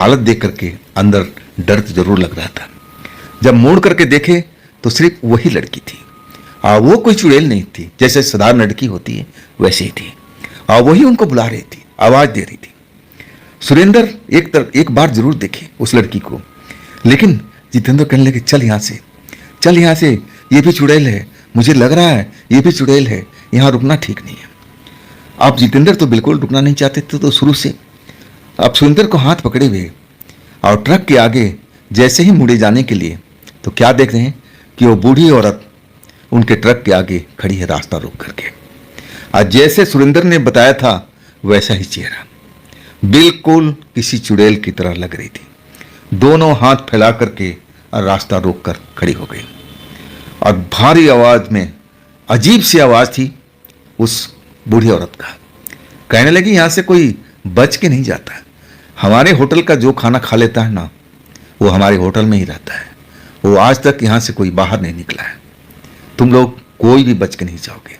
हालत देख करके अंदर डर तो जरूर लग रहा था। जब मोड़ करके देखे तो सिर्फ वही लड़की थी। वो कोई चुड़ैल नहीं थी, जैसे साधारण लड़की होती है वैसे ही थी। वही उनको बुला रही थी, आवाज दे रही थी। सुरेंद्र एक बार जरूर देखे उस लड़की को, लेकिन जितेंद्र कहने लगे चल यहाँ से, चल यहाँ से, ये भी चुड़ैल है, मुझे लग रहा है ये भी चुड़ैल है, यहाँ रुकना ठीक नहीं है। अब जितेंद्र तो बिल्कुल रुकना नहीं चाहते थे तो शुरू से। अब सुरेंद्र को हाथ पकड़े हुए और ट्रक के आगे जैसे ही मुड़े जाने के लिए तो क्या देख रहे हैं कि वो बूढ़ी औरत उनके ट्रक के आगे खड़ी है रास्ता रोक करके। और जैसे सुरेंद्र ने बताया था वैसा ही चेहरा, बिल्कुल किसी चुड़ैल की तरह लग रही थी। दोनों हाथ फैला करके और रास्ता रोक कर खड़ी हो गई और भारी आवाज में, अजीब सी आवाज थी उस बूढ़ी औरत का। कहने लगी यहां से कोई बच के नहीं जाता, हमारे होटल का जो खाना खा लेता है ना वो हमारे होटल में ही रहता है, वो आज तक यहां से कोई बाहर नहीं निकला है। तुम लोग कोई भी बच के नहीं जाओगे,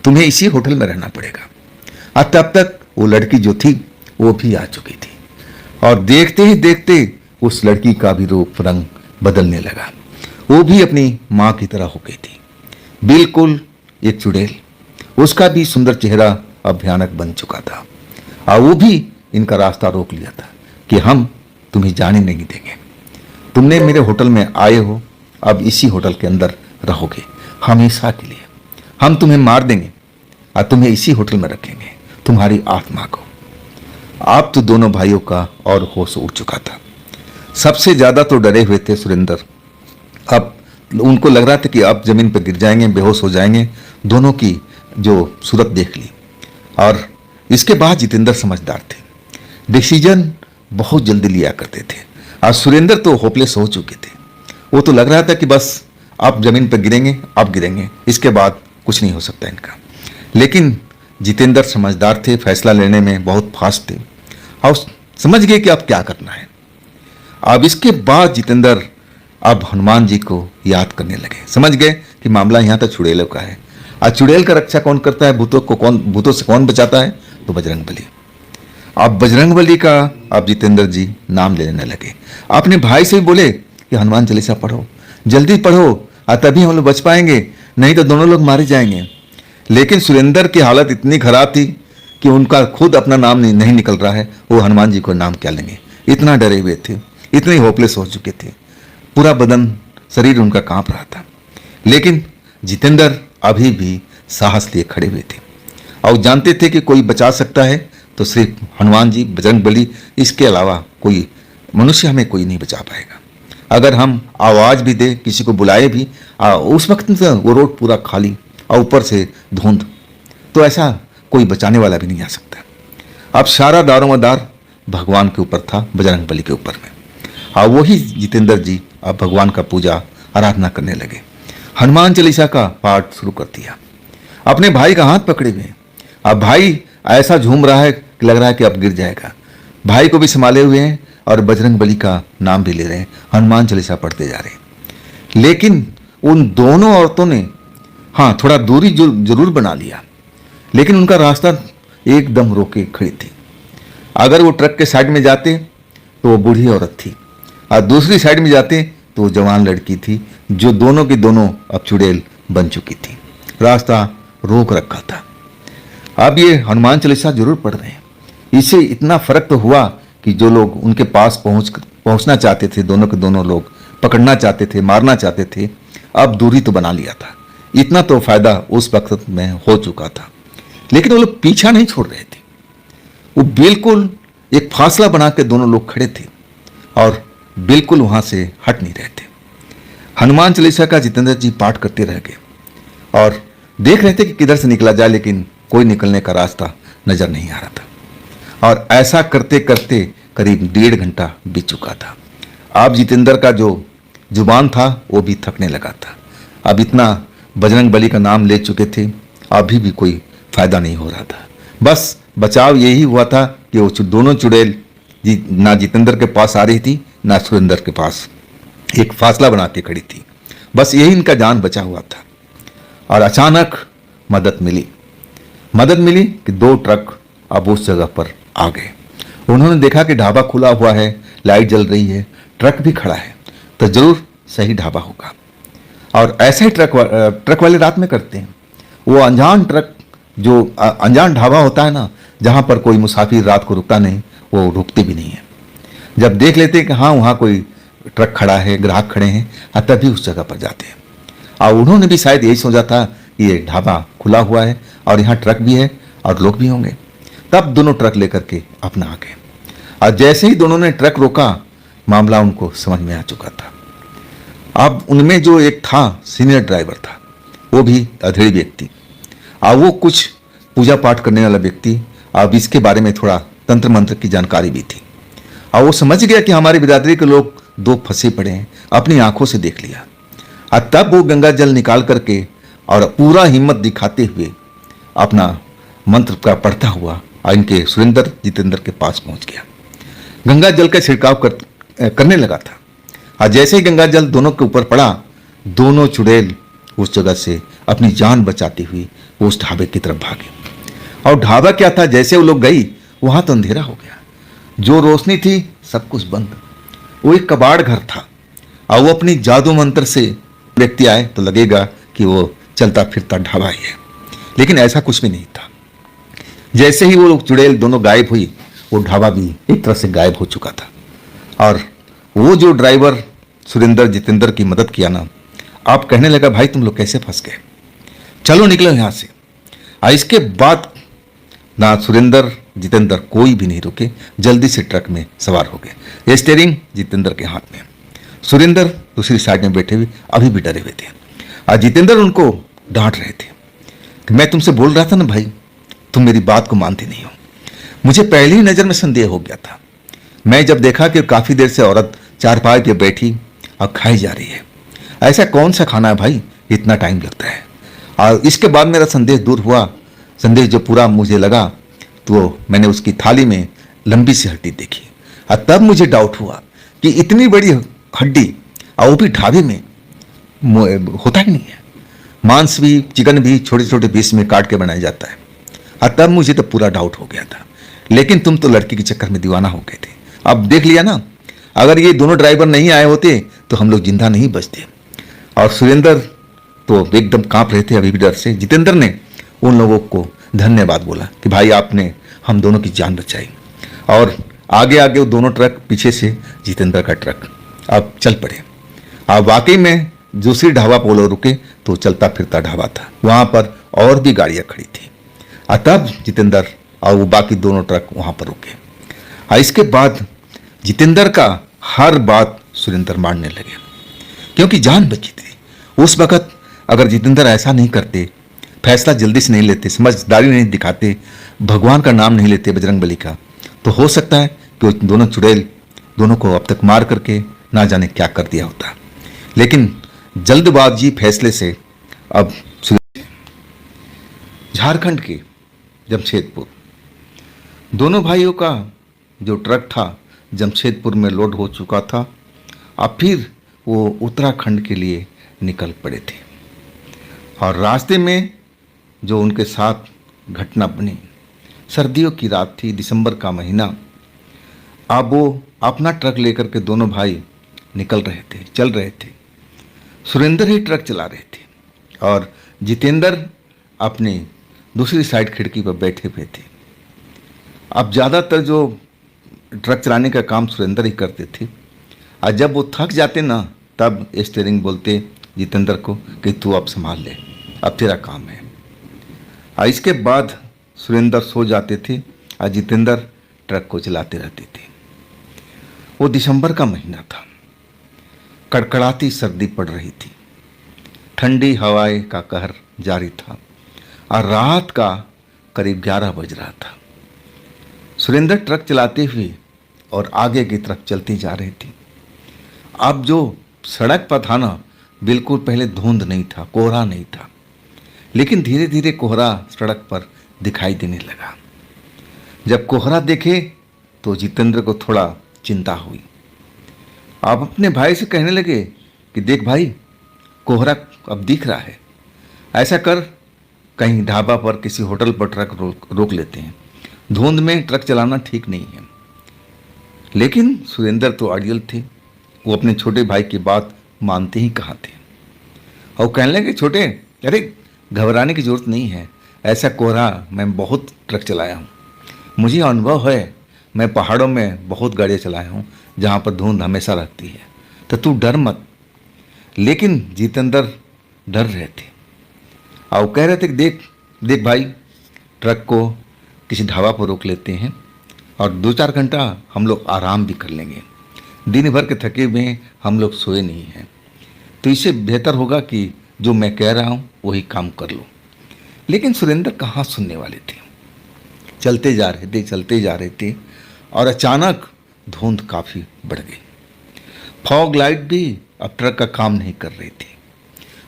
तुम्हें इसी होटल में रहना पड़ेगा। और तब तक वो लड़की जो थी वो भी आ चुकी थी और देखते ही देखते उस लड़की का भी रूप रंग बदलने लगा। वो भी अपनी मां की तरह हो गई थी, बिल्कुल एक चुड़ैल। उसका भी सुंदर चेहरा अब भयानक बन चुका था और वो भी इनका रास्ता रोक लिया था कि हम तुम्हें जाने नहीं देंगे, तुमने मेरे होटल में आए हो, अब इसी होटल के अंदर रहोगे हमेशा के लिए, हम तुम्हें मार देंगे और तुम्हें इसी होटल में रखेंगे, तुम्हारी आत्मा को। आप तो दोनों भाइयों का और होश उड़ चुका था। सबसे ज्यादा तो डरे हुए थे सुरेंद्र। अब उनको लग रहा था कि अब जमीन पर गिर जाएंगे, बेहोश हो जाएंगे। दोनों की जो सूरत देख ली। और इसके बाद जितेंद्र समझदार थे, डिसीजन बहुत जल्दी लिया करते थे। और सुरेंद्र तो होपलेस हो चुके थे, वो तो लग रहा था कि बस अब जमीन पर गिरेंगे, अब गिरेंगे, इसके बाद कुछ नहीं हो सकता इनका। लेकिन जितेंद्र समझदार थे, फैसला लेने में बहुत फास्ट थे और समझ गए कि अब क्या करना है। अब इसके बाद जितेंद्र अब हनुमान जी को याद करने लगे, समझ गए कि मामला यहाँ तक चुड़ैलों का है। और चुड़ैल का रक्षा कौन करता है, भूतों से कौन बचाता है, तो बजरंगबली। अब बजरंगबली का अब जितेंद्र जी नाम लेने लगे। अपने भाई से भी बोले कि हनुमान चालीसा पढ़ो, जल्दी पढ़ो, और तभी हम लोग बच पाएंगे, नहीं तो दोनों लोग मारे जाएंगे। लेकिन सुरेंद्र की हालत इतनी खराब थी कि उनका खुद अपना नाम नहीं निकल रहा है, वो हनुमान जी को नाम क्या लेंगे, इतना डरे हुए थे, इतने होपलेस हो चुके थे, पूरा बदन शरीर उनका कांप रहा था। लेकिन जितेंद्र अभी भी साहस लिए खड़े हुए थे और जानते थे कि कोई बचा सकता है तो सिर्फ हनुमान जी, बजरंगबली, इसके अलावा कोई मनुष्य हमें कोई नहीं बचा पाएगा। अगर हम आवाज भी दे, किसी को बुलाए भी, उस वक्त वो रोड पूरा खाली और ऊपर से धुंध, तो ऐसा कोई बचाने वाला भी नहीं आ सकता। अब सारा दारोमदार भगवान के ऊपर था, बजरंगबली के ऊपर में। और वही जितेंद्र जी अब भगवान का पूजा आराधना करने लगे। हनुमान चालीसा का पाठ शुरू कर दिया, अपने भाई का हाथ पकड़े हुए। अब भाई ऐसा झूम रहा है कि लग रहा है कि अब गिर जाएगा। भाई को भी संभाले हुए हैं और बजरंगबली का नाम भी ले रहे हैं, हनुमान चालीसा पढ़ते जा रहे हैं। लेकिन उन दोनों औरतों ने हाँ थोड़ा दूरी जरूर बना लिया, लेकिन उनका रास्ता एकदम रोके खड़ी थी। अगर वो ट्रक के साइड में जाते तो वो बूढ़ी औरत थी, और दूसरी साइड में जाते तो वो जवान लड़की थी, जो दोनों की दोनों अब चुड़ैल बन चुकी थी। रास्ता रोक रखा था। अब ये हनुमान चालीसा जरूर पढ़ रहे हैं। इससे इतना फर्क तो हुआ कि जो लोग उनके पास पहुंचना चाहते थे, दोनों के दोनों लोग पकड़ना चाहते थे, मारना चाहते थे, अब दूरी तो बना लिया था। इतना तो फायदा उस वक्त में हो चुका था। लेकिन वो लोग पीछा नहीं छोड़ रहे थे, वो बिल्कुल एक फासला बना के दोनों लोग खड़े थे और बिल्कुल वहां से हट नहीं रहे थे। हनुमान चालीसा का जितेंद्र जी पाठ करते रह गए और देख रहे थे कि किधर से निकला जाए, लेकिन कोई निकलने का रास्ता नजर नहीं आ रहा था। और ऐसा करते करते करीब 1.5 घंटा बीत चुका था। अब जितेंद्र का जो जुबान था वो भी थकने लगा था। अब इतना बजरंगबली का नाम ले चुके थे, अभी भी कोई फायदा नहीं हो रहा था। बस बचाव यही हुआ था कि वो दोनों चुड़ैल ना जितेंद्र के पास आ रही थी, ना सुरेंद्र के पास, एक फासला बना के खड़ी थी। बस यही इनका जान बचा हुआ था। और अचानक मदद मिली कि 2 ट्रक अब उस जगह पर आ गए उन्होंने देखा कि ढाबा खुला हुआ है, लाइट जल रही है, ट्रक भी खड़ा है, तो जरूर सही ढाबा होगा। और ऐसा ही ट्रक वाले रात में करते हैं। वो अनजान ट्रक, जो अनजान ढाबा होता है ना, जहाँ पर कोई मुसाफिर रात को रुकता नहीं, वो रुकते भी नहीं है। जब देख लेते हैं कि हाँ वहाँ कोई ट्रक खड़ा है, ग्राहक खड़े हैं, तभी उस जगह पर जाते हैं। और उन्होंने भी शायद यही सोचा था कि ये ढाबा खुला हुआ है और यहाँ ट्रक भी है और लोग भी होंगे। तब दोनों ट्रक लेकर के अपना आ गए। और जैसे ही दोनों ने ट्रक रोका, मामला उनको समझ में आ चुका था। अब उनमें जो एक था सीनियर ड्राइवर था, वो भी अधेड़ व्यक्ति, और वो कुछ पूजा पाठ करने वाला व्यक्ति, अब इसके बारे में थोड़ा तंत्र मंत्र की जानकारी भी थी। और वो समझ गया कि हमारी बिरादरी के लोग दो फंसे पड़े हैं, अपनी आंखों से देख लिया। और तब वो गंगा जल निकाल करके और पूरा हिम्मत दिखाते हुए अपना मंत्र का पढ़ता हुआ और इनके सुरेंद्र जितेंद्र के पास पहुंच गया। गंगा जल का छिड़काव करने लगा था। और जैसे ही गंगा जल दोनों के ऊपर पड़ा, दोनों चुड़ैल उस जगह से अपनी जान बचाती हुई उस ढाबे की तरफ भागे। और ढाबा क्या था, जैसे वो लोग गई वहां तो अंधेरा हो गया, जो रोशनी थी सब कुछ बंद। वो एक कबाड़ घर था, और वो अपनी जादू मंत्र से व्यक्ति आए तो लगेगा कि वो चलता फिरता ढाबा ही है, लेकिन ऐसा कुछ भी नहीं था। जैसे ही वो चुड़ैल दोनों गायब हुई, वो ढाबा भी एक तरह से गायब हो चुका था। और वो जो ड्राइवर सुरेंद्र जितेंद्र की मदद किया ना, आप कहने लगा भाई तुम लोग कैसे फंस गए, चलो निकलो यहाँ से। और इसके बाद ना सुरेंद्र जितेंद्र कोई भी नहीं रुके, जल्दी से ट्रक में सवार हो गए। ये स्टीयरिंग जितेंद्र के हाथ में, सुरेंद्र दूसरी साइड में बैठे हुए अभी भी डरे हुए थे। और जितेंद्र उनको डांट रहे थे कि मैं तुमसे बोल रहा था ना भाई, तुम मेरी बात को मानते नहीं हो। मुझे पहली ही नज़र में संदेह हो गया था। मैं जब देखा कि काफ़ी देर से औरत चारपाई पे बैठी और खाई जा रही है, ऐसा कौन सा खाना है भाई, इतना टाइम लगता है। और इसके बाद मेरा संदेह दूर हुआ। संदेह जो पूरा मुझे लगा, तो मैंने उसकी थाली में लंबी सी हड्डी देखी, और तब मुझे डाउट हुआ कि इतनी बड़ी हड्डी और वो भी ढाबे में होता ही नहीं है। मांस भी, चिकन भी छोटे छोटे पीस में काट के बनाया जाता है। और तब मुझे तो पूरा डाउट हो गया था। लेकिन तुम तो लड़की के चक्कर में दीवाना हो गए थे। अब देख लिया ना, अगर ये दोनों ड्राइवर नहीं आए होते तो हम लोग जिंदा नहीं बचते। और सुरेंद्र तो एकदम कांप रहे थे अभी भी डर से। जितेंद्र ने उन लोगों को धन्यवाद बोला कि भाई आपने हम दोनों की जान बचाई। और आगे आगे वो दोनों ट्रक, पीछे से जितेंद्र का ट्रक अब चल पड़े। अब वाकई में दूसरी ढाबा पोलो रुके तो चलता फिरता ढाबा था, वहाँ पर और भी गाड़ियाँ खड़ी थी। और तब जितेंद्र और वो बाकी दोनों ट्रक वहाँ पर रुके। और इसके बाद जितेंद्र का हर बात सुरेंद्र मानने लगे, क्योंकि जान बची थी। उस वक़्त अगर जितेंद्र ऐसा नहीं करते, फैसला जल्दी से नहीं लेते, समझदारी नहीं दिखाते, भगवान का नाम नहीं लेते बजरंगबली का, तो हो सकता है कि दोनों चुड़ैल दोनों को अब तक मार करके ना जाने क्या कर दिया होता। लेकिन जल्दबाजी फैसले से अब झारखंड के जमशेदपुर, दोनों भाइयों का जो ट्रक था जमशेदपुर में लोड हो चुका था। अब फिर वो उत्तराखंड के लिए निकल पड़े थे। और रास्ते में जो उनके साथ घटना बनी, सर्दियों की रात थी, दिसंबर का महीना। अब वो अपना ट्रक लेकर के दोनों भाई निकल रहे थे, चल रहे थे। सुरेंद्र ही ट्रक चला रहे थे और जितेंद्र अपने दूसरी साइड खिड़की पर बैठे हुए थे। अब ज़्यादातर जो ट्रक चलाने का काम सुरेंद्र ही करते थे। और जब वो थक जाते ना, तब स्टीयरिंग बोलते जितेंद्र को कि तू अब संभाल ले, अब तेरा काम है। और इसके बाद सुरेंद्र सो जाते थे और जितेंद्र ट्रक को चलाते रहते थे। वो दिसंबर का महीना था, कड़कड़ाती सर्दी पड़ रही थी, ठंडी हवाएं का कहर जारी था और रात का करीब 11 बज रहा था। सुरेंद्र ट्रक चलाते हुए और आगे की तरफ चलती जा रही थी। अब जो सड़क पर था ना, बिल्कुल पहले धुंध नहीं था, कोहरा नहीं था, लेकिन धीरे धीरे कोहरा सड़क पर दिखाई देने लगा। जब कोहरा देखे तो जितेंद्र को थोड़ा चिंता हुई। आप अपने भाई से कहने लगे कि देख भाई, कोहरा अब दिख रहा है, ऐसा कर कहीं ढाबा पर किसी होटल पर ट्रक रोक लेते हैं। धुंध में ट्रक चलाना ठीक नहीं है। लेकिन सुरेंद्र तो अड़ियल थे। वो अपने छोटे भाई की बात मानते ही कहाँ थे। और कहने लगे, छोटे, अरे घबराने की जरूरत नहीं है। ऐसा कोहरा मैं बहुत ट्रक चलाया हूँ, मुझे अनुभव है। मैं पहाड़ों में बहुत गाड़ियाँ चलाया हूँ जहाँ पर धुंध हमेशा रहती है, तो तू डर मत। लेकिन जितेंद्र डर रहे थे और कह रहे थे कि देख देख भाई, ट्रक को किसी ढाबा पर रोक लेते हैं और 2-4 घंटा हम लोग आराम भी कर लेंगे। दिन भर के थके हुए हैं, हम लोग सोए नहीं हैं, तो इससे बेहतर होगा कि जो मैं कह रहा हूँ वही काम कर लो। लेकिन सुरेंद्र कहाँ सुनने वाले थे। चलते जा रहे थे और अचानक धुंध काफ़ी बढ़ गई। फॉग लाइट भी अब ट्रक का काम नहीं कर रही थी।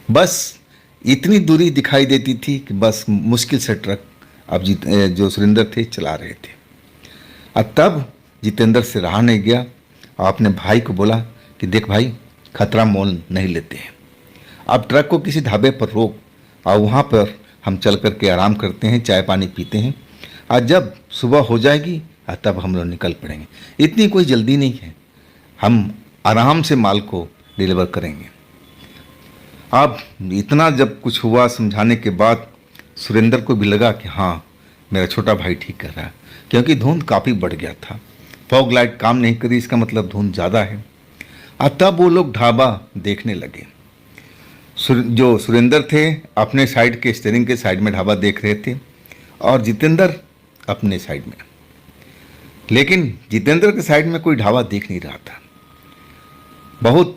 बस इतनी दूरी दिखाई देती थी कि बस मुश्किल से ट्रक अब जो सुरेंद्र थे चला रहे थे। अब तब जितेंद्र से रहा नहीं गया और अपने भाई को बोला कि देख भाई, खतरा मोल नहीं लेते हैं, अब ट्रक को किसी ढाबे पर रोक और वहाँ पर हम चल कर के आराम करते हैं, चाय पानी पीते हैं, और जब सुबह हो जाएगी तब हम लोग निकल पड़ेंगे। इतनी कोई जल्दी नहीं है, हम आराम से माल को डिलीवर करेंगे। अब इतना जब कुछ हुआ समझाने के बाद सुरेंद्र को भी लगा कि हाँ, मेरा छोटा भाई ठीक कर रहा है, क्योंकि धुंध काफ़ी बढ़ गया था। फॉग लाइट काम नहीं करी, इसका मतलब धुंध ज़्यादा है। अब तब वो लोग ढाबा देखने लगे। जो सुरेंद्र थे अपने साइड के स्टीयरिंग के साइड में ढाबा देख रहे थे और जितेंद्र अपने साइड में। लेकिन जितेंद्र के साइड में कोई ढाबा देख नहीं रहा था। बहुत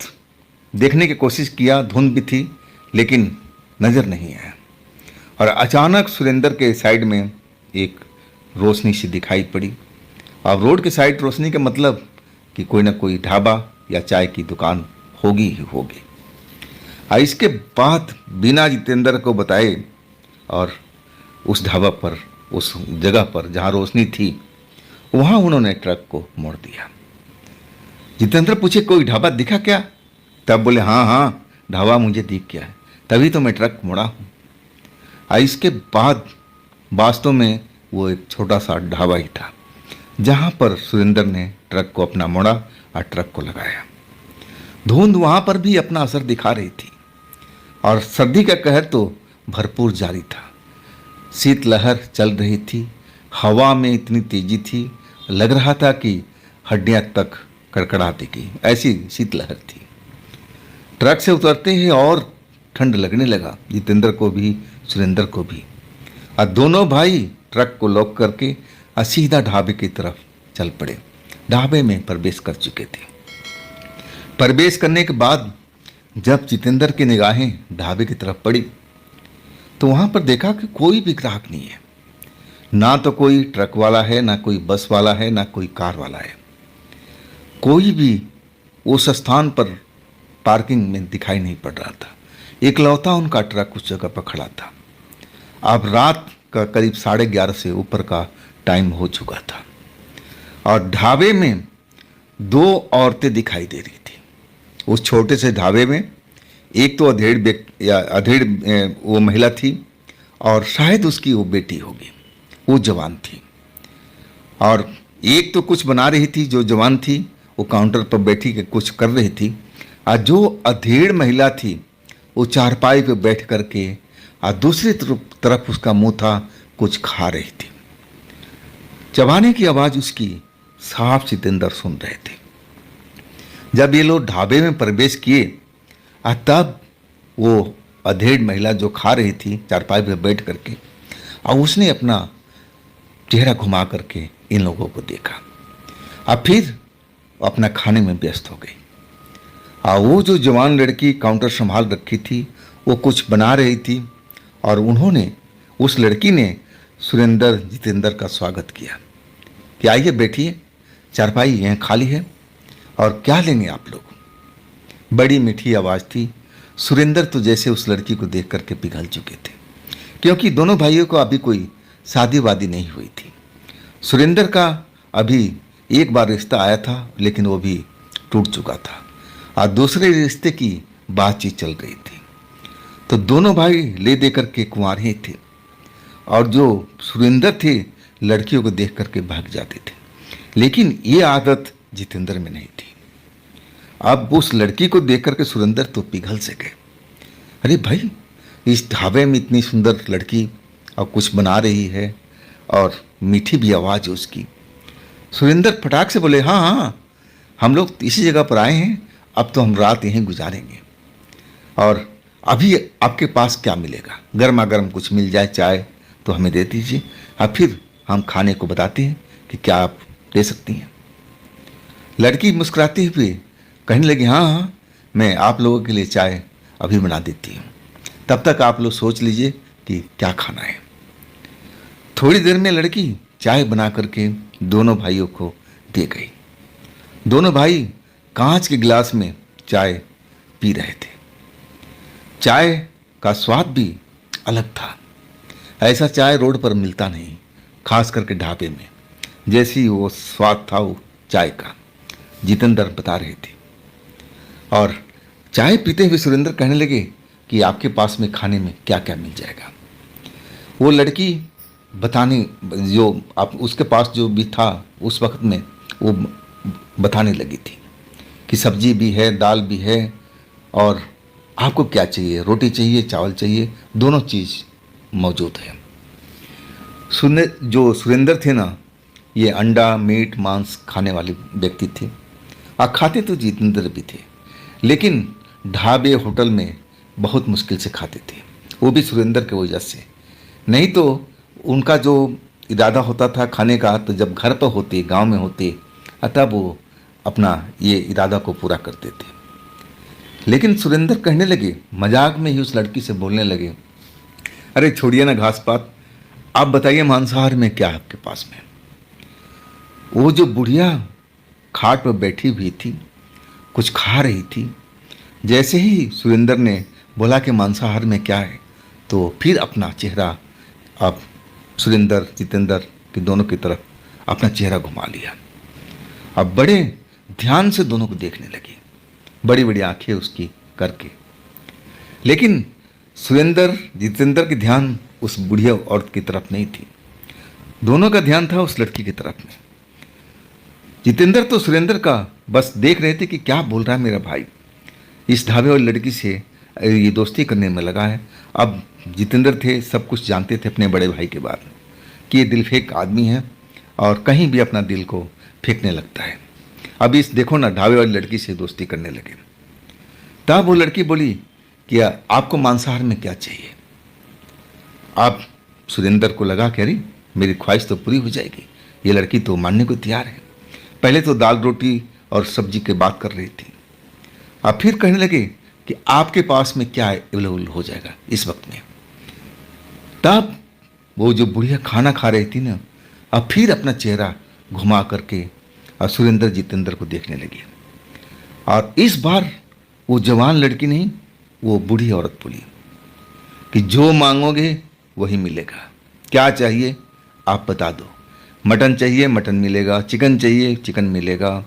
देखने की कोशिश किया, धुंध भी थी, लेकिन नज़र नहीं आया। और अचानक सुरेंद्र के साइड में एक रोशनी सी दिखाई पड़ी। अब रोड के साइड रोशनी का मतलब कि कोई ना कोई ढाबा या चाय की दुकान होगी ही होगी। और इसके बाद बिना जितेंद्र को बताए और उस ढाबा पर, उस जगह पर जहाँ रोशनी थी, वहाँ उन्होंने ट्रक को मोड़ दिया। जितेंद्र पूछे, कोई ढाबा दिखा क्या? तब बोले, हाँ, ढाबा मुझे दिख गया है, तभी तो मैं ट्रक मोड़ा हूँ। और इसके बाद वास्तव में वो एक छोटा सा ढाबा ही था जहाँ पर सुरेंद्र ने ट्रक को अपना मोड़ा और ट्रक को लगाया। धुंध वहाँ पर भी अपना असर दिखा रही थी और सर्दी का कहर तो भरपूर जारी था। शीतलहर चल रही थी, हवा में इतनी तेजी थी, लग रहा था कि हड्डियाँ तक कड़कड़ा देगी, ऐसी शीतलहर थी। ट्रक से उतरते ही और ठंड लगने लगा, जितेंद्र को भी सुरेंद्र को भी। और दोनों भाई ट्रक को लॉक करके सीधा ढाबे की तरफ चल पड़े। ढाबे में प्रवेश कर चुके थे। प्रवेश करने के बाद जब जितेंद्र की निगाहें ढाबे की तरफ पड़ी तो वहाँ पर देखा कि कोई भी ग्राहक नहीं है। ना तो कोई ट्रक वाला है, ना कोई बस वाला है, ना कोई कार वाला है। कोई भी उस स्थान पर पार्किंग में दिखाई नहीं पड़ रहा था। इकलौता उनका ट्रक उस जगह पर खड़ा था। अब रात का करीब 11:30 से ऊपर का टाइम हो चुका था और ढाबे में 2 औरतें दिखाई दे रही थी। उस छोटे से ढाबे में एक तो अधेड़ वो महिला थी और शायद उसकी वो बेटी होगी, वो जवान थी। और एक तो कुछ बना रही थी, जो जवान थी वो काउंटर पर बैठी के कुछ कर रही थी, और जो अधेड़ महिला थी वो चारपाई पे बैठ करके और दूसरी तरफ उसका मुंह था, कुछ खा रही थी। चबाने की आवाज़ उसकी साफ जितेंद्र सुन रहे थे। जब ये लोग ढाबे में प्रवेश किए तब वो अधेड़ महिला जो खा रही थी चारपाई पर बैठ करके, और उसने अपना चेहरा घुमा करके इन लोगों को देखा और फिर अपना खाने में व्यस्त हो गई। और वो जो जवान लड़की काउंटर संभाल रखी थी वो कुछ बना रही थी और उस लड़की ने सुरेंद्र जितेंद्र का स्वागत किया कि आइए बैठिए, चारपाई यहाँ खाली है और क्या लेंगे आप लोग। बड़ी मीठी आवाज़ थी। सुरेंद्र तो जैसे उस लड़की को देख करके पिघल चुके थे, क्योंकि दोनों भाइयों को अभी कोई शादी वादी नहीं हुई थी। सुरेंद्र का अभी एक बार रिश्ता आया था, लेकिन वो भी टूट चुका था और दूसरे रिश्ते की बातचीत चल रही थी। तो दोनों भाई ले दे करके कुंवार ही थे और जो सुरेंद्र थे लड़कियों को देख करके भाग जाते थे। लेकिन ये आदत जितेंद्र में नहीं थी। अब उस लड़की को देख करके सुरेंद्र तो पिघल से गए। अरे भाई, इस ढाबे में इतनी सुंदर लड़की और कुछ बना रही है और मीठी भी आवाज़ है उसकी। सुरेंद्र फटाक से बोले, हाँ हाँ, हम लोग इसी जगह पर आए हैं, अब तो हम रात यहीं गुजारेंगे। और अभी आपके पास क्या मिलेगा? गर्मा गर्म कुछ मिल जाए, चाय तो हमें दे दीजिए, और फिर हम खाने को बताते हैं कि क्या आप दे सकती हैं। लड़की मुस्कुराते हुए कहने लगी, हाँ हाँ, मैं आप लोगों के लिए चाय अभी बना देती हूँ, तब तक आप लोग सोच लीजिए कि क्या खाना है। थोड़ी देर में लड़की चाय बना करके दोनों भाइयों को दे गई। दोनों भाई कांच के गिलास में चाय पी रहे थे। चाय का स्वाद भी अलग था। ऐसा चाय रोड पर मिलता नहीं, खास करके ढाबे में जैसी वो स्वाद था वो चाय का, जितेंद्र बता रहे थे। और चाय पीते हुए सुरेंद्र कहने लगे कि आपके पास में खाने में क्या क्या मिल जाएगा। वो लड़की बताने, जो आप उसके पास जो भी था उस वक्त में, वो बताने लगी थी कि सब्जी भी है, दाल भी है, और आपको क्या चाहिए, रोटी चाहिए, चावल चाहिए, दोनों चीज़ मौजूद है। जो सुरेंद्र थे ना, ये अंडा, मीट, मांस खाने वाले व्यक्ति थे, और खाते तो जितेंद्र भी थे, लेकिन ढाबे होटल में बहुत मुश्किल से खाते थे, वो भी सुरेंद्र की वजह से। नहीं तो उनका जो इरादा होता था खाने का, तो जब घर पर होते, गांव में होते, तब वो अपना ये इरादा को पूरा करते थे। लेकिन सुरेंद्र कहने लगे, मजाक में ही उस लड़की से बोलने लगे, अरे छोड़िए ना घास पात, आप बताइए मांसाहार में क्या है आपके पास में। वो जो बुढ़िया खाट पर बैठी हुई थी, कुछ खा रही थी। जैसे ही सुरेंद्र ने बोला कि मांसाहार में क्या है, तो फिर अपना चेहरा अब सुरेंद्र जितेंद्र के दोनों की तरफ अपना चेहरा घुमा लिया। अब बड़े ध्यान से दोनों को देखने लगी, बड़ी बड़ी आंखें उसकी करके। लेकिन सुरेंद्र जितेंद्र की ध्यान उस बुढ़िया औरत की तरफ नहीं थी, दोनों का ध्यान था उस लड़की की तरफ में। जितेंद्र तो सुरेंद्र का बस देख रहे थे कि क्या बोल रहा है मेरा भाई, इस ढाबे वाली लड़की से ये दोस्ती करने में लगा है। अब जितेंद्र थे, सब कुछ जानते थे अपने बड़े भाई के बारे में कि ये दिल फेंक आदमी है और कहीं भी अपना दिल को फेंकने लगता है। अब इस देखो ना, ढाबे वाली लड़की से दोस्ती करने लगे। तब वो लड़की बोली कि आपको मांसाहार में क्या चाहिए। आप सुरेंद्र को लगा कि अरे मेरी ख्वाहिश तो पूरी हो जाएगी, ये लड़की तो मानने को तैयार है। पहले तो दाल रोटी और सब्जी की बात कर रही थी, अब फिर कहने लगे कि आपके पास में क्या अवेलेबल हो जाएगा इस वक्त में। तब वो जो बुढ़िया खाना खा रही थी ना, अब फिर अपना चेहरा घुमा करके और सुरेंद्र जितेंद्र को देखने लगी। और इस बार वो जवान लड़की नहीं, वो बूढ़ी औरत बोली कि जो मांगोगे वही मिलेगा, क्या चाहिए आप बता दो। मटन चाहिए मटन मिलेगा, चिकन चाहिए चिकन मिलेगा,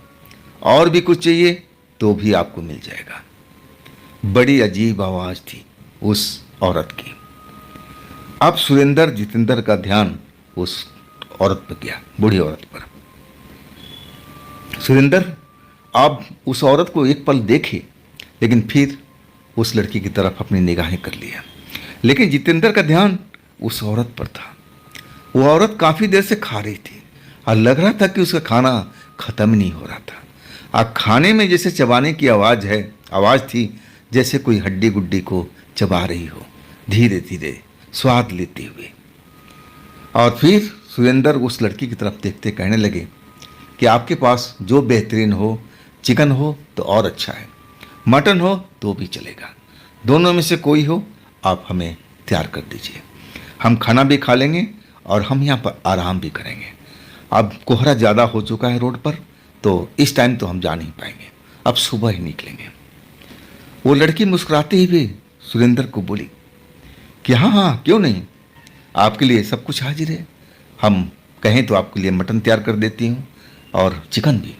और भी कुछ चाहिए तो भी आपको मिल जाएगा। बड़ी अजीब आवाज़ थी उस औरत की। अब सुरेंद्र जितेंद्र का ध्यान उस औरत पर गया, बूढ़ी औरत पर। सुरेंद्र अब उस औरत को एक पल देखे, लेकिन फिर उस लड़की की तरफ अपनी निगाहें कर लिया। लेकिन जितेंद्र का ध्यान उस औरत पर था। वो औरत काफ़ी देर से खा रही थी और लग रहा था कि उसका खाना ख़त्म नहीं हो रहा था। और खाने में जैसे चबाने की आवाज़ थी, जैसे कोई हड्डी गुड्डी को चबा रही हो, धीरे धीरे स्वाद लेते हुए। और फिर सुरेंद्र उस लड़की की तरफ देखते कहने लगे कि आपके पास जो बेहतरीन हो, चिकन हो तो और अच्छा है, मटन हो तो भी चलेगा, दोनों में से कोई हो आप हमें तैयार कर दीजिए। हम खाना भी खा लेंगे और हम यहाँ पर आराम भी करेंगे। अब कोहरा ज़्यादा हो चुका है रोड पर, तो इस टाइम तो हम जा नहीं पाएंगे, अब सुबह ही निकलेंगे। वो लड़की मुस्कुराते हुए सुरेंद्र को बोली कि हाँ हाँ क्यों नहीं, आपके लिए सब कुछ हाजिर है। हम कहें तो आपके लिए मटन तैयार कर देती हूँ और चिकन भी,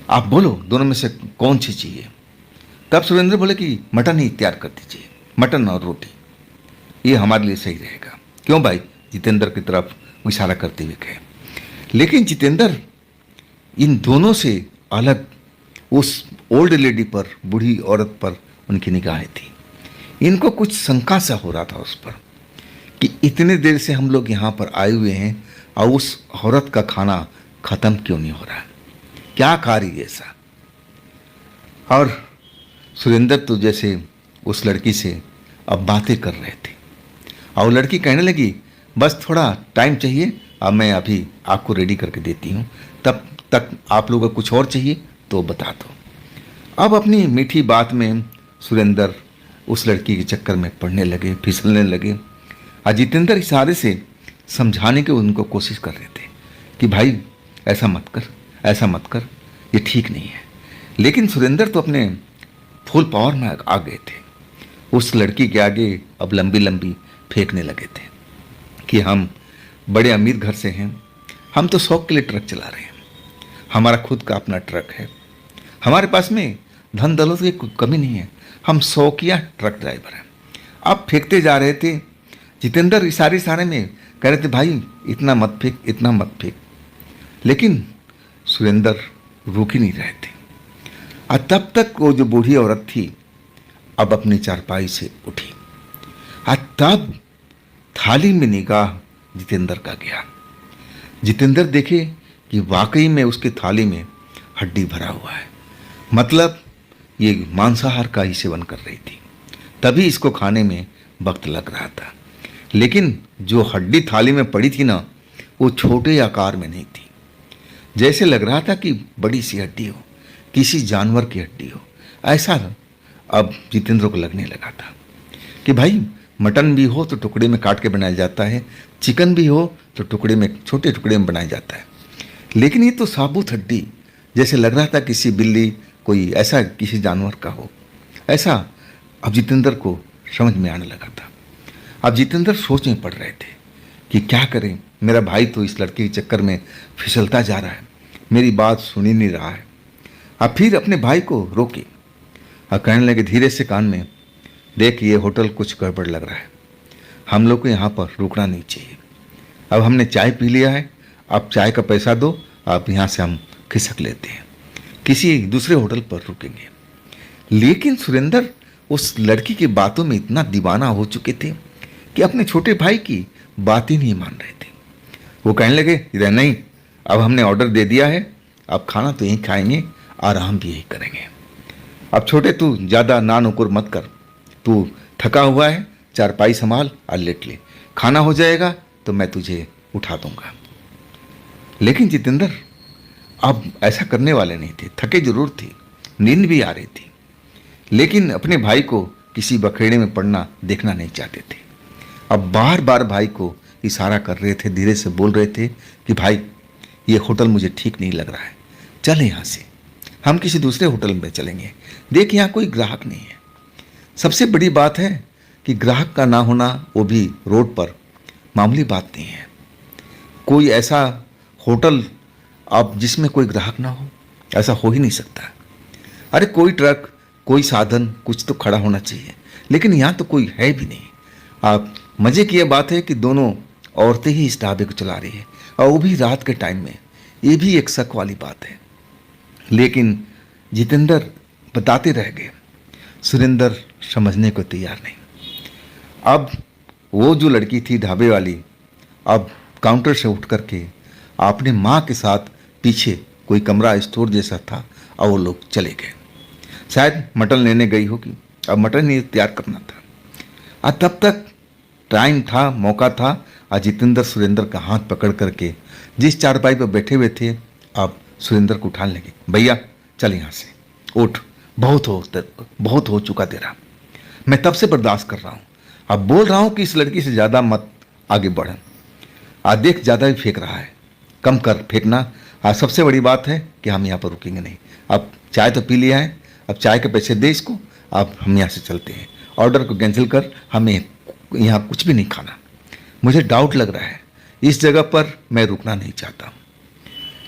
आप बोलो दोनों में से कौन सी चाहिए। तब सुरेंद्र बोले कि मटन ही तैयार कर दीजिए, मटन और रोटी, ये हमारे लिए सही रहेगा। क्यों भाई, जितेंद्र की तरफ इशारा करते हुए कहे। लेकिन जितेंद्र इन दोनों से अलग उस ओल्ड लेडी पर, बूढ़ी औरत पर उनकी निगाहें थी। इनको कुछ शंका सा हो रहा था उस पर कि इतने देर से हम लोग यहाँ पर आए हुए हैं और उस औरत का खाना खत्म क्यों नहीं हो रहा, क्या कार्य ऐसा। और सुरेंद्र तो जैसे उस लड़की से अब बातें कर रहे थे और लड़की कहने लगी बस थोड़ा टाइम चाहिए, अब मैं अभी आपको रेडी करके देती हूँ, तब तक आप लोगों को कुछ और चाहिए तो बता दो। अब अपनी मीठी बात में सुरेंद्र उस लड़की के चक्कर में पड़ने लगे, फिसलने लगे। और जितेंद्र इशारे से समझाने की उनको कोशिश कर रहे थे कि भाई ऐसा मत कर, ऐसा मत कर, ये ठीक नहीं है। लेकिन सुरेंद्र तो अपने फुल पावर में आ गए थे। उस लड़की के आगे अब लंबी लंबी फेंकने लगे थे कि हम बड़े अमीर घर से हैं, हम तो शौक के लिए ट्रक चला रहे हैं, हमारा खुद का अपना ट्रक है, हमारे पास में धन दौलत की कोई कमी नहीं है, हम शौकिया ट्रक ड्राइवर हैं। अब फेंकते जा रहे थे। जितेंद्र इशारे इशारे में कह रहे थे भाई इतना मत फेंक, इतना मत फेंक, लेकिन सुरेंद्र रुक ही नहीं रहे थे। और तब तक वो जो बूढ़ी औरत थी अब अपनी चारपाई से उठी और तब थाली में निगाह जितेंद्र का गया। जितेंद्र देखे कि वाकई में उसकी थाली में हड्डी भरा हुआ है, मतलब ये मांसाहार का ही सेवन कर रही थी, तभी इसको खाने में वक्त लग रहा था। लेकिन जो हड्डी थाली में पड़ी थी ना, वो छोटे आकार में नहीं थी, जैसे लग रहा था कि बड़ी सी हड्डी हो, किसी जानवर की हड्डी हो। ऐसा अब जितेंद्र को लगने लगा था कि भाई मटन भी हो तो टुकड़े में काट के बनाया जाता है, चिकन भी हो तो टुकड़े में, छोटे टुकड़े में बनाया जाता है, लेकिन ये तो साबुत हड्डी, जैसे लग रहा था किसी बिल्ली, कोई ऐसा किसी जानवर का हो। ऐसा अब जितेंद्र को समझ में आने लगा था। अब जितेंद्र सोच में पड़ रहे थे कि क्या करें, मेरा भाई तो इस लड़के के चक्कर में फिसलता जा रहा है, मेरी बात सुन ही नहीं रहा है। अब फिर अपने भाई को रोके और कहने लगे धीरे से कान में, देख ये होटल कुछ गड़बड़ लग रहा है, हम लोग को यहाँ पर रुकना नहीं चाहिए। अब हमने चाय पी लिया है, अब चाय का पैसा दो, अब यहाँ से हम खिसक लेते हैं, किसी दूसरे होटल पर रुकेंगे। लेकिन सुरेंद्र उस लड़की की बातों में इतना दीवाना हो चुके थे कि अपने छोटे भाई की बात ही नहीं मान रहे थे। वो कहने लगे इधर नहीं, अब हमने ऑर्डर दे दिया है, अब खाना तो यहीं खाएंगे, आराम भी यही करेंगे। अब छोटे तू ज़्यादा ना नुकुर मत कर, तू थका हुआ है, चारपाई संभाल और लेट ले, खाना हो जाएगा तो मैं तुझे उठा दूंगा। लेकिन जितेंद्र अब ऐसा करने वाले नहीं थे, थके जरूर थे, नींद भी आ रही थी, लेकिन अपने भाई को किसी बखेड़े में पड़ना देखना नहीं चाहते थे। अब बार बार भाई को इशारा कर रहे थे, धीरे से बोल रहे थे कि भाई ये होटल मुझे ठीक नहीं लग रहा है, चल यहाँ से हम किसी दूसरे होटल में चलेंगे, देख यहाँ कोई ग्राहक नहीं है। सबसे बड़ी बात है कि ग्राहक का ना होना, वो भी रोड पर, मामूली बात नहीं है। कोई ऐसा होटल अब जिसमें कोई ग्राहक ना हो, ऐसा हो ही नहीं सकता। अरे कोई ट्रक, कोई साधन, कुछ तो खड़ा होना चाहिए, लेकिन यहाँ तो कोई है भी नहीं। आप मज़े की यह बात है कि दोनों औरतें ही इस ढाबे को चला रही है, और वो भी रात के टाइम में, ये भी एक शक वाली बात है। लेकिन जितेंद्र बताते रह गए, सुरेंद्र समझने को तैयार नहीं। अब वो जो लड़की थी ढाबे वाली, अब काउंटर से उठ करके अपने माँ के साथ पीछे कोई कमरा स्टोर जैसा था, और वो लोग चले गए। शायद मटन लेने गई होगी, अब मटन ही तैयार करना था। और तब तक टाइम था, मौका था, और जितेंद्र सुरेंद्र का हाथ पकड़ करके जिस चारपाई पर बैठे हुए थे, अब सुरेंद्र को उठाने लगे, भैया चल यहाँ से उठ, बहुत हो चुका तेरा, मैं तब से बर्दाश्त कर रहा हूँ, अब बोल रहा हूँ कि इस लड़की से ज़्यादा मत आगे बढ़, आज देख ज़्यादा ही फेंक रहा है, कम कर फेंकना। आज सबसे बड़ी बात है कि हम यहाँ पर रुकेंगे नहीं, अब चाय तो पी लिया है, अब चाय के पैसे दे इसको, अब हम यहाँ से चलते हैं, ऑर्डर को कैंसिल कर, हमें यहाँ कुछ भी नहीं खाना, मुझे डाउट लग रहा है, इस जगह पर मैं रुकना नहीं चाहता।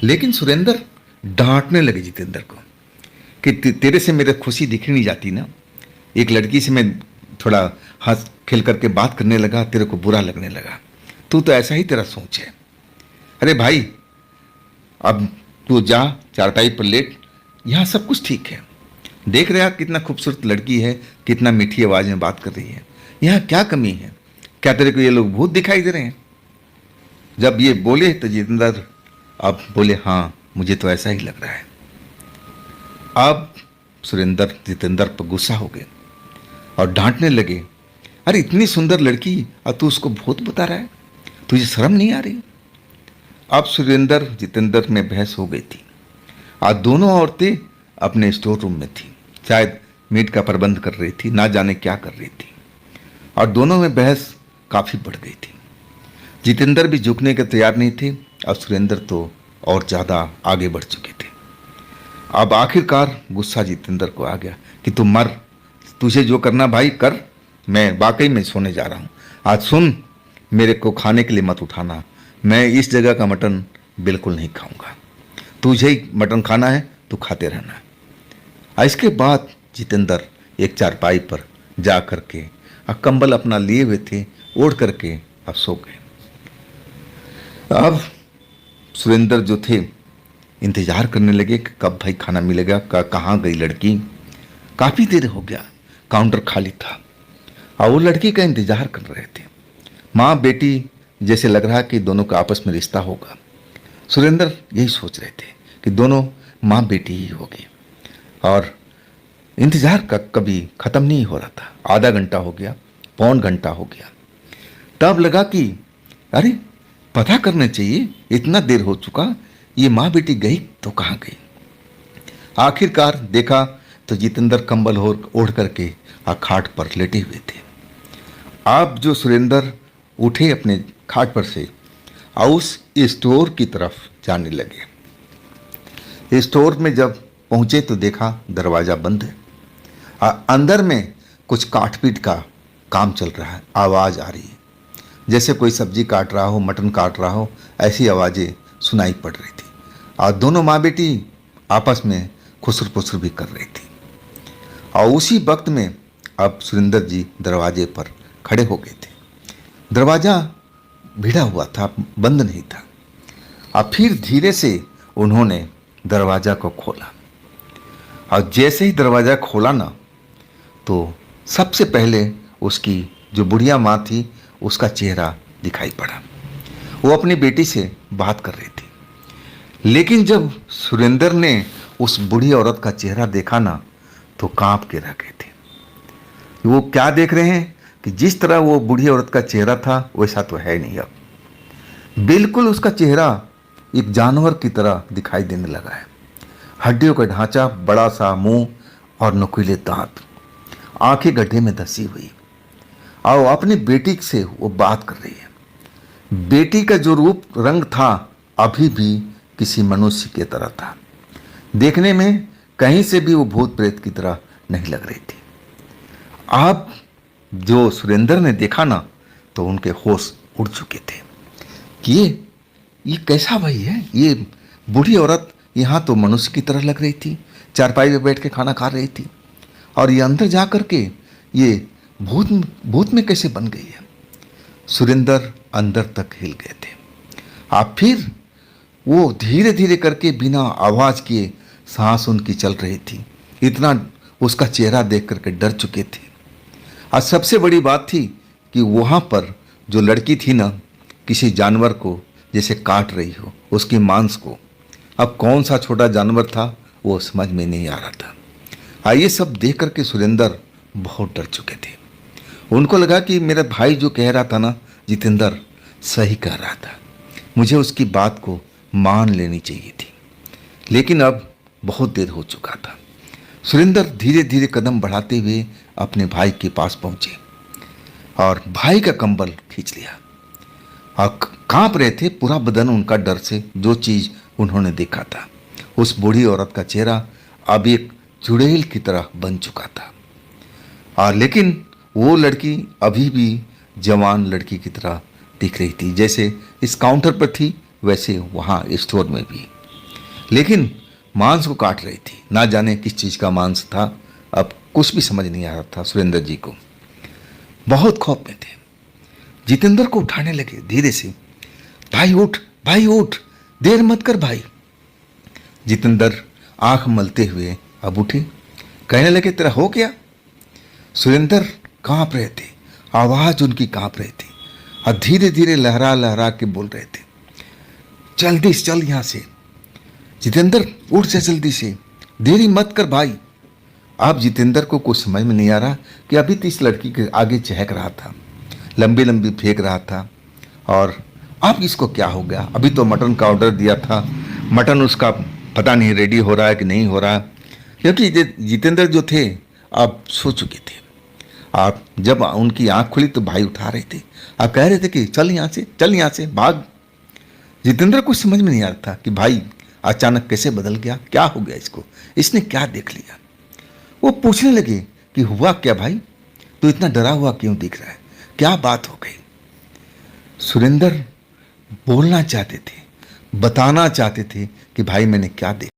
लेकिन सुरेंद्र डांटने लगे जितेंद्र को कि तेरे से मेरे खुशी दिख नहीं जाती ना, एक लड़की से मैं थोड़ा हंस खेल करके बात करने लगा, तेरे को बुरा लगने लगा, तू तो ऐसा ही तेरा सोच है। अरे भाई अब तू जा चारपाई पर लेट, यहाँ सब कुछ ठीक है। देख रहा कितना खूबसूरत लड़की है, कितना मीठी आवाज में बात कर रही है, यहाँ क्या कमी है? क्या तेरे को ये लोग भूत दिखाई दे रहे हैं? जब ये बोले तो जितेंद्र अब बोले, हाँ मुझे तो ऐसा ही लग रहा है। अब सुरेंद्र जितेंद्र पर गुस्सा हो गए और डांटने लगे, अरे इतनी सुंदर लड़की और तू उसको भूत बता रहा है, तुझे शर्म नहीं आ रही? अब सुरेंद्र जितेंद्र में बहस हो गई थी। आज दोनों औरतें अपने स्टोर रूम में थी, शायद मीट का प्रबंध कर रही थी, ना जाने क्या कर रही थी, और दोनों में बहस काफी बढ़ गई थी। जितेंद्र भी झुकने के तैयार नहीं थे और सुरेंद्र तो और ज्यादा आगे बढ़ चुके थे। अब आखिरकार गुस्सा जितेंद्र को आ गया कि तू मर, तुझे जो करना भाई कर, मैं वाकई में सोने जा रहा हूं। आज सुन, मेरे को खाने के लिए मत उठाना, मैं इस जगह का मटन बिल्कुल नहीं खाऊंगा, तुझे ही मटन खाना है तो खाते रहना। इसके बाद जितेंद्र एक चारपाई पर जा करके कंबल अपना लिए हुए थे, ओढ़ करके अब सो गए। अब सुरेंद्र जो थे इंतजार करने लगे कि कब भाई खाना मिलेगा, कहाँ गई लड़की। काफी देर हो गया, काउंटर खाली था और वो लड़की का इंतजार कर रहे थे। माँ बेटी जैसे लग रहा कि दोनों का आपस में रिश्ता होगा। सुरेंद्र यही सोच रहे थे कि दोनों माँ बेटी ही होगी, और इंतजार का कभी खत्म नहीं हो रहा था। आधा घंटा हो गया, पौन घंटा हो गया, तब लगा कि अरे पता करना चाहिए, इतना देर हो चुका, ये माँ बेटी गई तो कहाँ गई। आखिरकार देखा तो जितेंद्र कंबल ओढ़ करके खाट पर लेटे हुए थे। अब जो सुरेंद्र उठे अपने खाट पर से और उस स्टोर की तरफ जाने लगे। स्टोर में जब पहुंचे तो देखा दरवाजा बंद है, अंदर में कुछ काटपीट का काम चल रहा है। आवाज आ रही है जैसे कोई सब्जी काट रहा हो, मटन काट रहा हो, ऐसी आवाजें सुनाई पड़ रही थी। और दोनों माँ बेटी आपस में खुसर पुसर भी कर रही थी। और उसी वक्त में अब सुरेंद्र जी दरवाजे पर खड़े हो गए थे। दरवाजा भिड़ा हुआ था, बंद नहीं था। और फिर धीरे से उन्होंने दरवाजा को खोला, और जैसे ही दरवाजा खोला ना, तो सबसे पहले उसकी जो बुढ़िया माँ थी उसका चेहरा दिखाई पड़ा। वो अपनी बेटी से बात कर रही थी। लेकिन जब सुरेंद्र ने उस बूढ़ी औरत का चेहरा देखा ना, तो कांप के रह गए थे। वो क्या देख रहे हैं कि जिस तरह वो बूढ़ी औरत का चेहरा था वैसा तो है नहीं। अब बिल्कुल उसका चेहरा एक जानवर की तरह दिखाई देने लगा है। हड्डियों का ढांचा, बड़ा सा मुंह और नुकीले दांत, आंखें गड्ढे में धसी हुई, और अपनी बेटी से वो बात कर रही है। बेटी का जो रूप रंग था अभी भी किसी मनुष्य की तरह था। देखने में कहीं से भी वो भूत प्रेत की तरह नहीं लग रही थी। अब जो सुरेंद्र ने देखा ना, तो उनके होश उड़ चुके थे कि ये कैसा भाई है। ये बूढ़ी औरत यहाँ तो मनुष्य की तरह लग रही थी, चारपाई पे बैठ के खाना खा रही थी, और ये अंदर जा कर के ये भूत में कैसे बन गई है। सुरेंद्र अंदर तक हिल गए थे। अब फिर वो धीरे धीरे करके बिना आवाज किए सांस उनकी चल रही थी। इतना उसका चेहरा देख करके डर चुके थे। और सबसे बड़ी बात थी कि वहाँ पर जो लड़की थी ना, किसी जानवर को जैसे काट रही हो, उसकी मांस को। अब कौन सा छोटा जानवर था वो समझ में नहीं आ रहा था। ये सब देख करके सुरेंद्र बहुत डर चुके थे। उनको लगा कि मेरा भाई जो कह रहा था ना, जितेंद्र सही कह रहा था, मुझे उसकी बात को मान लेनी चाहिए थी। लेकिन अब बहुत देर हो चुका था। सुरेंद्र धीरे धीरे कदम बढ़ाते हुए अपने भाई के पास पहुंचे और भाई का कंबल खींच लिया। और कांप रहे थे पूरा बदन उनका डर से। जो चीज उन्होंने देखा था, उस बूढ़ी औरत का चेहरा अब एक चुड़ैल की तरह बन चुका था। और लेकिन वो लड़की अभी भी जवान लड़की की तरह दिख रही थी, जैसे इस काउंटर पर थी वैसे वहाँ स्टोर में भी। लेकिन मांस को काट रही थी, ना जाने किस चीज़ का मांस था। अब कुछ भी समझ नहीं आ रहा था सुरेंद्र जी को। बहुत खौफ में थे। जितेंद्र को उठाने लगे धीरे से, भाई उठ, भाई उठ, देर मत कर भाई। जितेंद्र आंख मलते हुए अब उठे, कहने लगे तेरा हो गया? सुरेंद्र कांप रहे थे, आवाज उनकी कांप रही थी और धीरे धीरे लहरा लहरा के बोल रहे थे, जल्दी से चल यहां से। जितेंद्र उठ जा जल्दी से, देरी मत कर भाई। अब जितेंद्र को कुछ समझ में नहीं आ रहा कि अभी तो इस लड़की के आगे चहक रहा था, लंबी लंबी फेंक रहा था, और अब इसको क्या हो गया? अभी तो मटन का ऑर्डर दिया था, मटन उसका पता नहीं रेडी हो रहा है कि नहीं हो रहा, क्योंकि जितेंद्र जो थे अब सो चुके थे। आप जब उनकी आंख खुली तो भाई उठा रहे थे, आप कह रहे थे कि चल यहाँ से, चल यहाँ से, भाग। जितेंद्र को समझ में नहीं आ रहा था कि भाई अचानक कैसे बदल गया, क्या हो गया इसको, इसने क्या देख लिया। वो पूछने लगे कि हुआ क्या भाई, तो इतना डरा हुआ क्यों दिख रहा है, क्या बात हो गई? सुरेंद्र बोलना चाहते थे, बताना चाहते थे कि भाई मैंने क्या देखा।